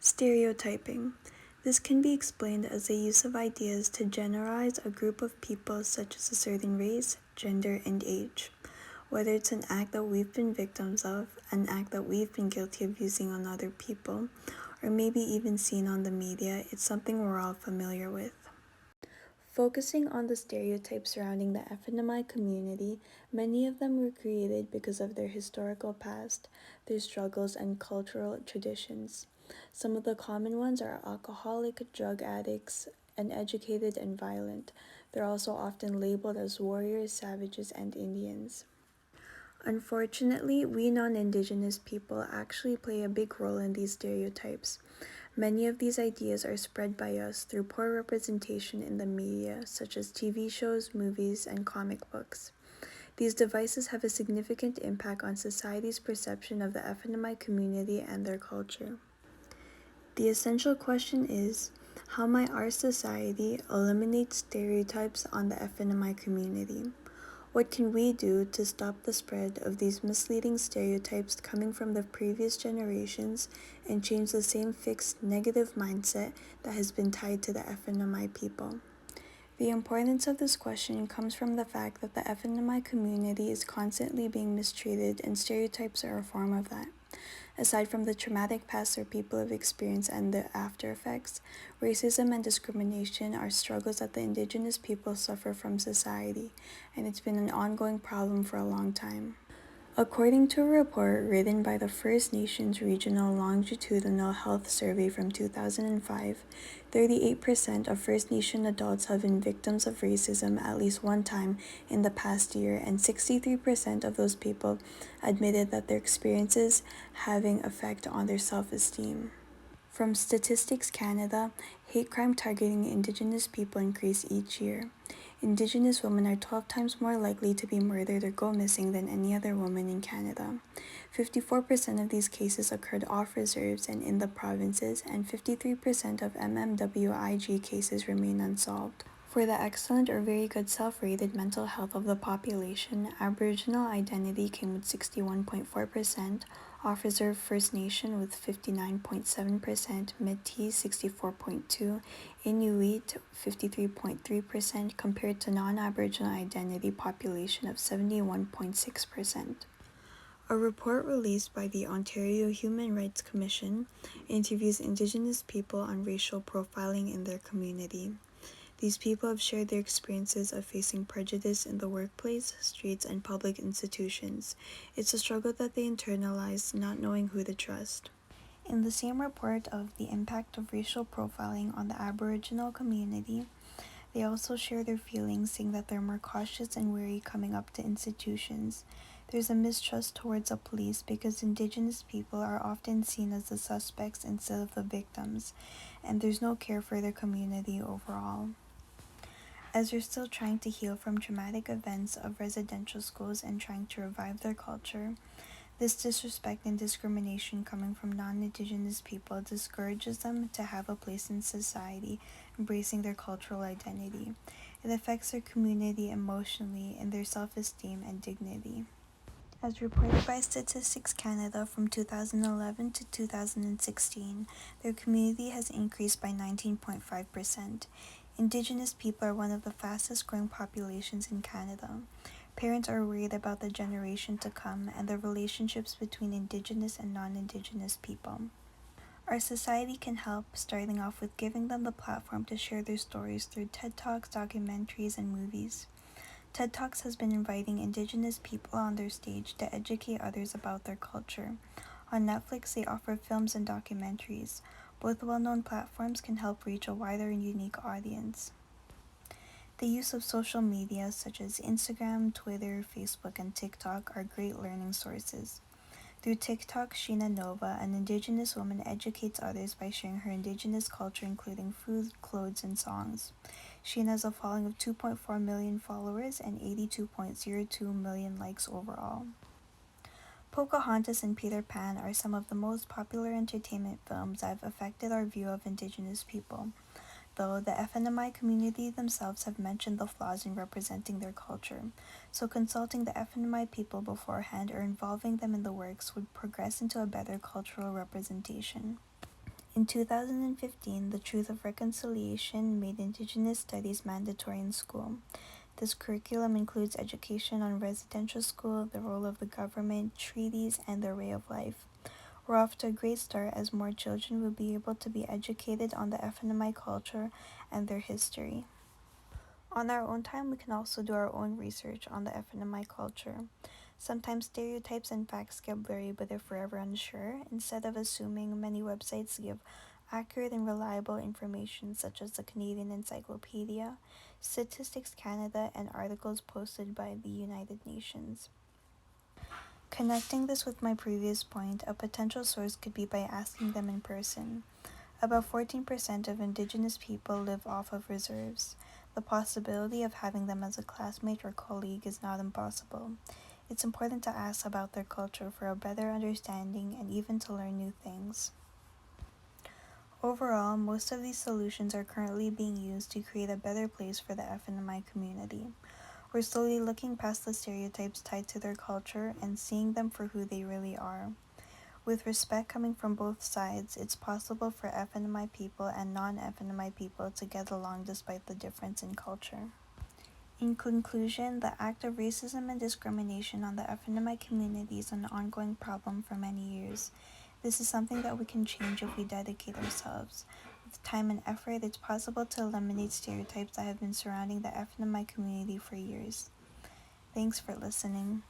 Stereotyping. This can be explained as the use of ideas to generalize a group of people such as a certain race, gender, and age. Whether it's an act that we've been victims of, an act that we've been guilty of using on other people, or maybe even seen on the media, it's something we're all familiar with. Focusing on the stereotypes surrounding the FNMI community, many of them were created because of their historical past, their struggles, and cultural traditions. Some of the common ones are alcoholic, drug addicts, uneducated, and violent. They're also often labeled as warriors, savages, and Indians. Unfortunately, we non-Indigenous people actually play a big role in these stereotypes. Many of these ideas are spread by us through poor representation in the media, such as TV shows, movies, and comic books. These devices have a significant impact on society's perception of the FNMI community and their culture. The essential question is, how might our society eliminate stereotypes on the FNMI community? What can we do to stop the spread of these misleading stereotypes coming from the previous generations and change the same fixed negative mindset that has been tied to the FNMI people? The importance of this question comes from the fact that the FNMI community is constantly being mistreated, and stereotypes are a form of that. Aside from the traumatic past our people have experienced and the after effects, racism and discrimination are struggles that the Indigenous people suffer from society, and it's been an ongoing problem for a long time. According to a report written by the First Nations Regional Longitudinal Health Survey from 2005, 38% of First Nation adults have been victims of racism at least one time in the past year, and 63% of those people admitted that their experiences having effect on their self-esteem. From Statistics Canada, hate crime targeting Indigenous people increase each year. Indigenous women are 12 times more likely to be murdered or go missing than any other woman in Canada. 54% of these cases occurred off reserves and in the provinces, and 53% of MMWIG cases remain unsolved. For the excellent or very good self-rated mental health of the population, Aboriginal identity came with 61.4%, off-reserve First Nation with 59.7%, Métis 64.2%, Inuit 53.3% compared to non-Aboriginal identity population of 71.6%. A report released by the Ontario Human Rights Commission interviews Indigenous people on racial profiling in their community. These people have shared their experiences of facing prejudice in the workplace, streets, and public institutions. It's a struggle that they internalize, not knowing who to trust. In the same report of the impact of racial profiling on the Aboriginal community, they also share their feelings, saying that they're more cautious and wary coming up to institutions. There's a mistrust towards the police because Indigenous people are often seen as the suspects instead of the victims, and there's no care for their community overall. As they're still trying to heal from traumatic events of residential schools and trying to revive their culture, this disrespect and discrimination coming from non-Indigenous people discourages them to have a place in society, embracing their cultural identity. It affects their community emotionally and their self-esteem and dignity. As reported by Statistics Canada from 2011 to 2016, their community has increased by 19.5%. Indigenous people are one of the fastest growing populations in Canada. Parents are worried about the generation to come and the relationships between Indigenous and non-Indigenous people. Our society can help, starting off with giving them the platform to share their stories through TED Talks, documentaries, and movies. TED Talks has been inviting Indigenous people on their stage to educate others about their culture. On Netflix, they offer films and documentaries. Both well-known platforms can help reach a wider and unique audience. The use of social media such as Instagram, Twitter, Facebook, and TikTok are great learning sources. Through TikTok, Sheena Nova, an Indigenous woman, educates others by sharing her Indigenous culture, including food, clothes, and songs. Sheena has a following of 2.4 million followers and 82.02 million likes overall. Pocahontas and Peter Pan are some of the most popular entertainment films that have affected our view of Indigenous people, though the FNMI community themselves have mentioned the flaws in representing their culture, so consulting the FNMI people beforehand or involving them in the works would progress into a better cultural representation. In 2015, the Truth of Reconciliation made Indigenous Studies mandatory in school. This curriculum includes education on residential school, the role of the government, treaties, and their way of life. We're off to a great start as more children will be able to be educated on the FNMI culture and their history. On our own time, we can also do our own research on the FNMI culture. Sometimes stereotypes and facts get blurry, but if we're ever unsure, instead of assuming, many websites give accurate and reliable information such as the Canadian Encyclopedia, Statistics Canada, and articles posted by the United Nations. Connecting this with my previous point, a potential source could be by asking them in person. About 14% of Indigenous people live off of reserves. The possibility of having them as a classmate or colleague is not impossible. It's important to ask about their culture for a better understanding and even to learn new things. Overall, most of these solutions are currently being used to create a better place for the FNMI community. We're slowly looking past the stereotypes tied to their culture and seeing them for who they really are. With respect coming from both sides, it's possible for FNMI people and non-FNMI people to get along despite the difference in culture. In conclusion, the act of racism and discrimination on the FNMI community is an ongoing problem for many years. This is something that we can change if we dedicate ourselves. With time and effort, it's possible to eliminate stereotypes that have been surrounding the FNMI community for years. Thanks for listening.